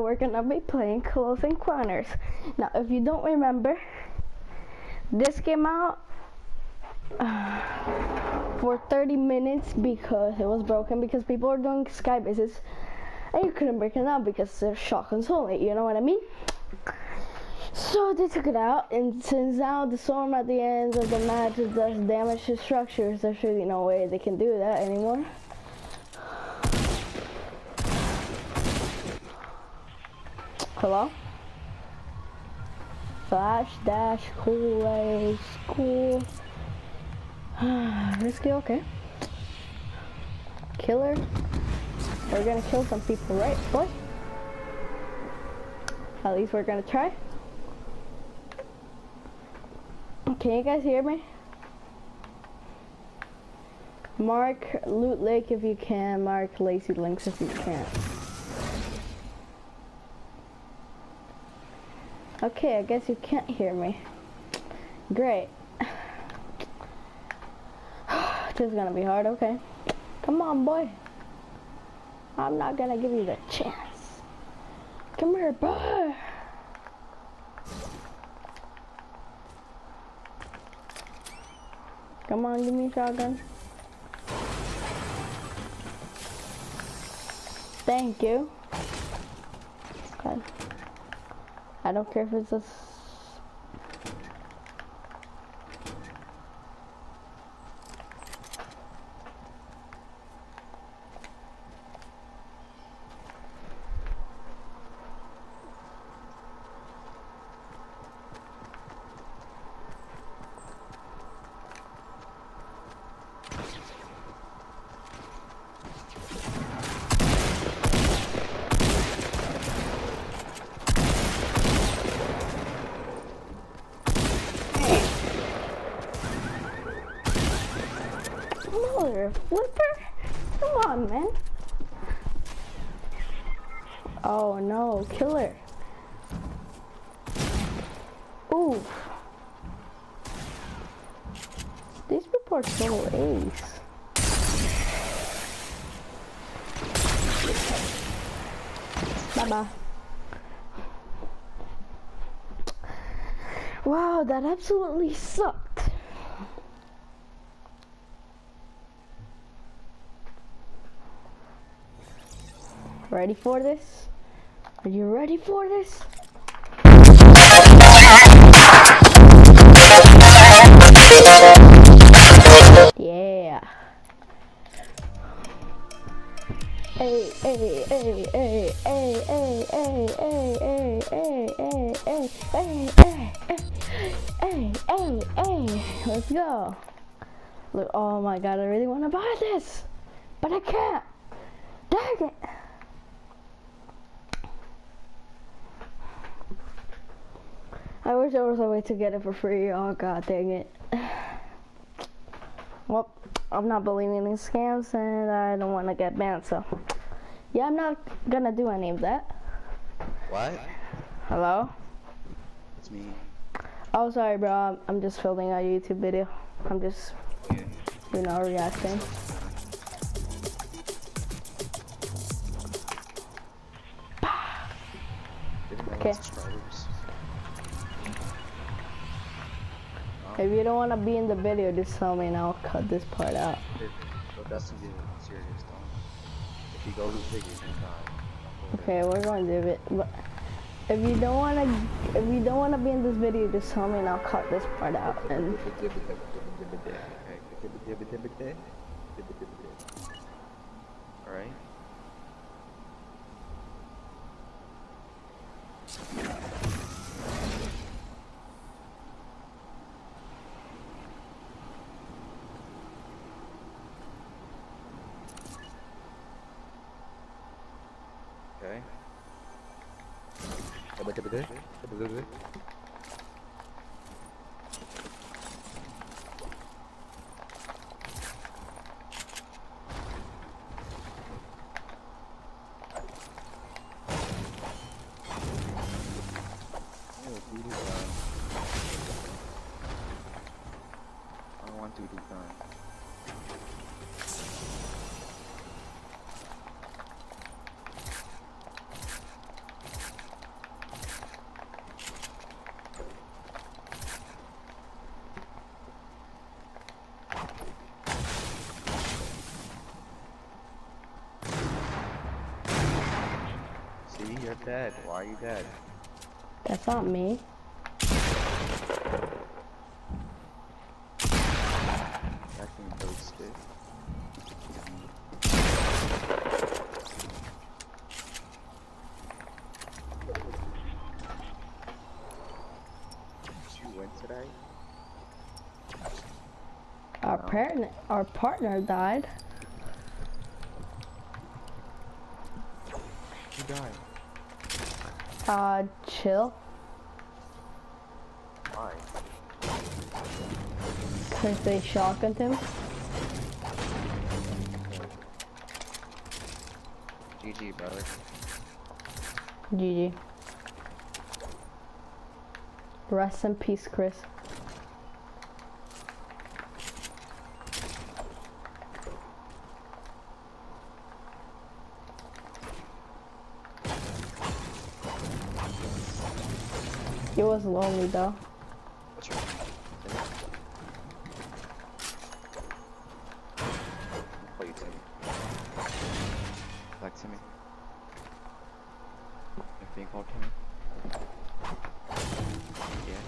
we're gonna be playing Close Encounters. Now, if you don't remember, this came out for 30 minutes because it was broken, because people were doing Sky bases and you couldn't break it out because they're shotguns only, you know what I mean? So they took it out, and since now the storm at the end of the match does damage to structures, there's really no way they can do that anymore. Hello? Flash, dash, cool, cool. Risky, okay. Killer. We're gonna kill some people, right, boy? At least we're gonna try. Can you guys hear me? Mark Loot Lake if you can. Mark Lazy Links if you can't. Okay, I guess you can't hear me. Great. This is gonna be hard, okay. Come on, boy. I'm not gonna give you the chance. Come here, boy. Come on, give me a shotgun. Thank you. God. I don't care if it's a... Mother flipper? Come on, man. Oh no, killer. Ooh. These people are so ace. Bye-bye. Wow, that absolutely sucked. Ready for this? Are you ready for this? Yeah. Hey, hey, hey, hey, hey, hey, hey, hey, hey, hey, hey, hey, hey, hey, hey, let's go. Look, oh my god, I really want to buy this, but I can't. Dang it. I wish there was a way to get it for free. Oh god dang it. Well, I'm not believing in scams and I don't want to get banned, so yeah, I'm not gonna do any of that. What? Hello? It's me. Oh, sorry bro, I'm just filming a YouTube video. I'm just, you know, reacting. Okay. If you don't want to be in the video, just tell me and I'll cut this part out. But that's gonna get serious, though. If you go to figure, okay, we're going to do it. But if you don't want to be in this video, just tell me and I'll cut this part out. And all right. Okay. I don't want to do time. dead? Why are you dead? That's not me. Acting toasted. Did you win today? Our partner died. Who died? Chill. Why? Cause they shotgunned him. GG, brother. GG. Rest in peace, Chris. It was lonely though. What's your name? I'll call you Timmy. Like Timmy? You're being called Timmy? Yeah.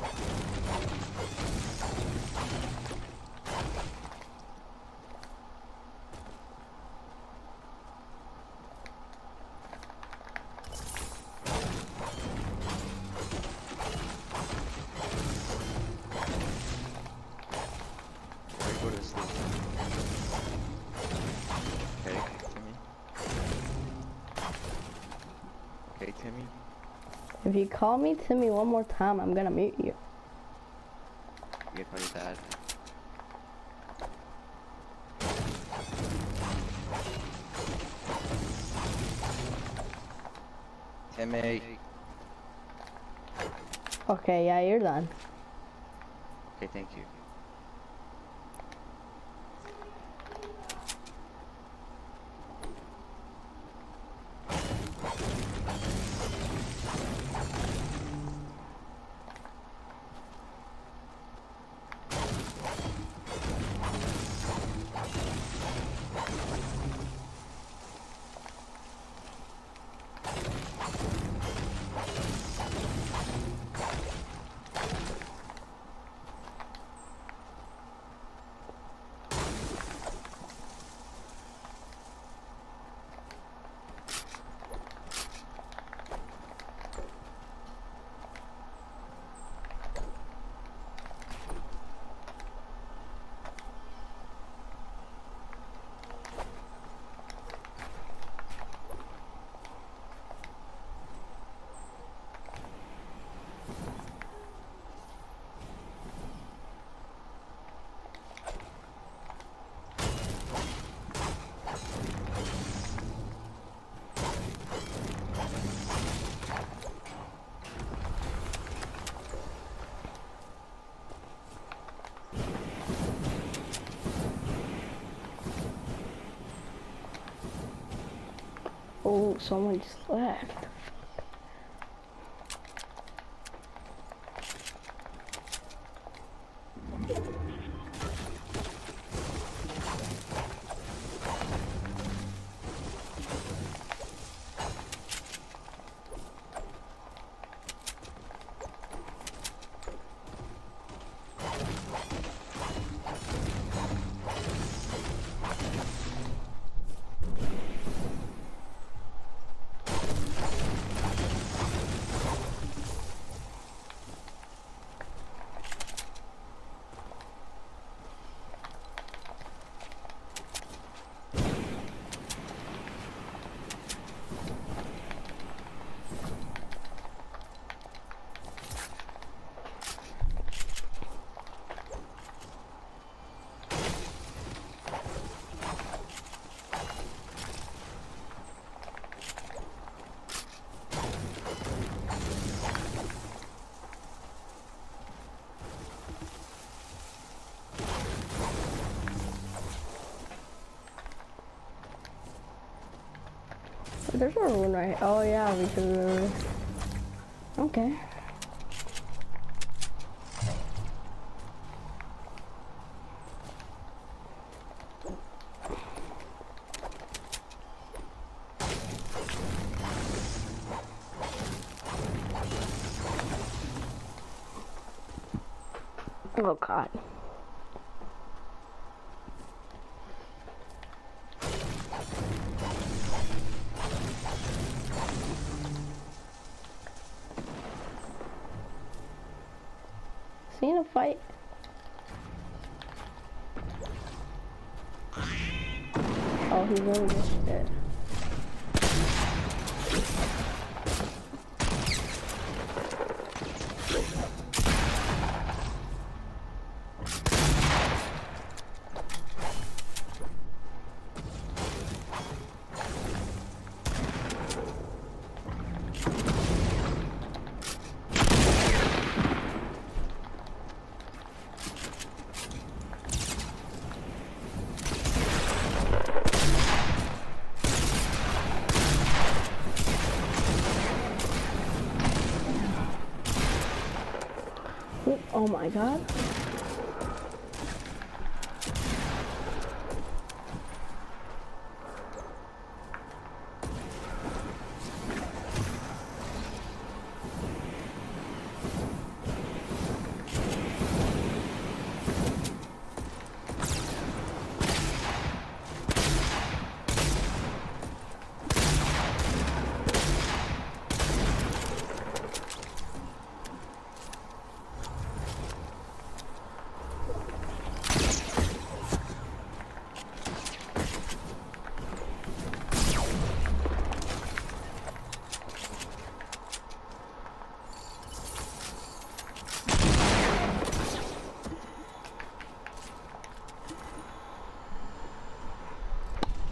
Go to sleep. Okay, Timmy. Okay, Timmy. If you call me Timmy one more time, I'm gonna mute you. You get call your dad. Timmy. Okay, yeah, you're done. Okay, thank you. Oh, someone just left. There's a rune right. Oh yeah, because okay. Oh God. Seeing a fight. Oh, he's really just dead. Oh my God.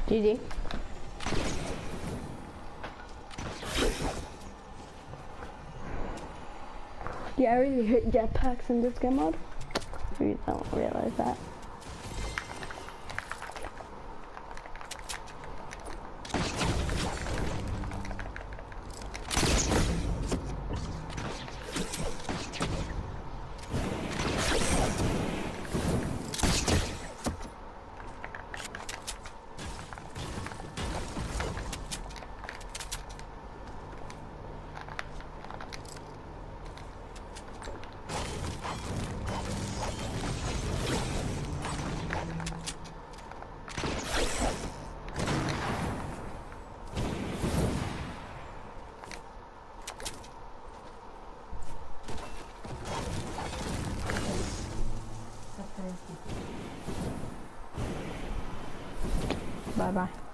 GG. Yeah, I really hate jetpacks in this game mode. You don't realize that. Bye bye.